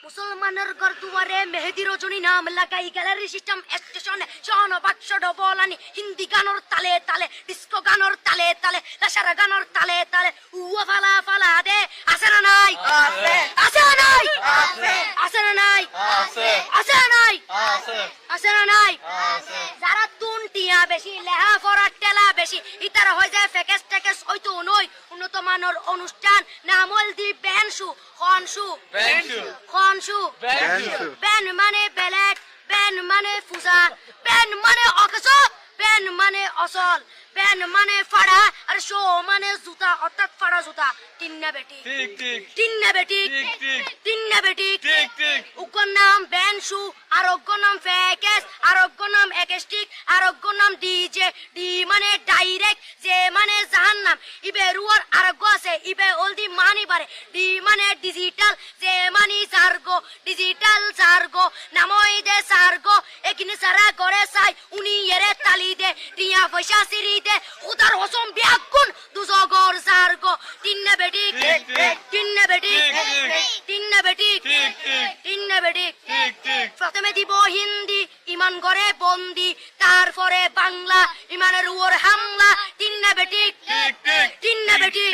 মুসলমানের ঘর দুয়ারে মেহেদি রজনী নাম লাগাই গ্যালারি সিস্টেম স্টেশনে শন বাক্স ডবলানি হিন্দি গানোর তালে তালে ডিস্কো গানোর তালে তালে লাসারা গানোর তালে তালে উয়া ফালা ফালা দে আছে না নাই আছে আছে না নাই আছে আছে না নাই আছে আছে না নাই আছে আছে না নাই আছে যারা তুনটিয়া বেশি লেহা ফরাট টেলা বেশি ইতারা হয়ে যায় ফেকেস টেকেস হয়তো নই উন্নত মানের অনুষ্ঠান নামল দি বেনশু খনশু বেনশু খনশু বেনশু বেন মানে বেলেট বেন মানে ফুসা বেন মানে অকস বেন মানে অসল বেন মানে ফাড়া আর শো মানে জুতা অর্থাৎ ফাড়া জুতা তিন্না বেটি ঠিক ঠিক তিন্না বেটি ঠিক ঠিক তিন্না বেটি ঠিক ঠিক উগর নাম বেনশু আর উগর নাম ফেকেস আর উগর নাম একেস্টিক আর উগর নাম ডিজে ডি মানে ডাইরেক্ট যে মানে জাহান্নাম ইবে রুয়ার আরগ আছে ইবে অলদি মানি বারে ডি মানে ডিজিটাল যে মানি জার্গো ডিজিটাল জার্গো নামই দে সার্গো একিনে সারা করে চাই উনি এরে তালি দে টিয়া পয়সা সিরি দে উদার হসম বিয়াগুন দুজগর জার্গো তিন্না বেটি ঠিক ঠিক তিন্না বেটি ঠিক ঠিক তিন্না বেটি ঠিক ঠিক তিন্না বেটি ঠিক ঠিক প্রথমে দিব হিন্দি ইমান করে বন্দি তারপরে বাংলা ইমানের উপর হামলা তিন্না বেটি ঠিক ঠিক তিন্না বেটি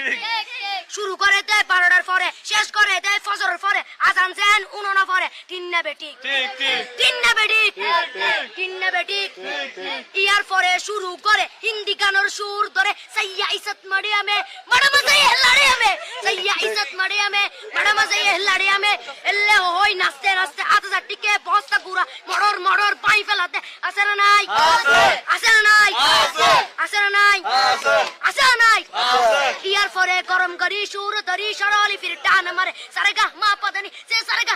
শুরু করে দেয় 12টার পরে শেষ করে দেয় ফজরের পরে আজান যেন উননা পরে তিন্না বেটি ঠিক ঠিক তিন্না বেটি ঠিক ঠিক তিন্না বেটি ঠিক ঠিক ইয়ার পরে শুরু করে হিন্দি গানের সুর ধরে সাইয়া ইজ্জত মারিয়া মে বড় মজা হেলাড়িয়া মে সাইয়া ইজ্জত মারিয়া মে বড় মজা হেলাড়িয়া মে এলে হই নাচতে নাচতে আতা টিকে বস্তা গুড়া মড়র মড়র পাই ফেলাতে আছে না নাই আছে আছে না নাই আছে আছে না নাই আছে আছে না নাই আছে ইয়ার পরে গরম করি সুর ধরি সরলি ফির টান মারে সারেগা মা পদানি সে সারেগা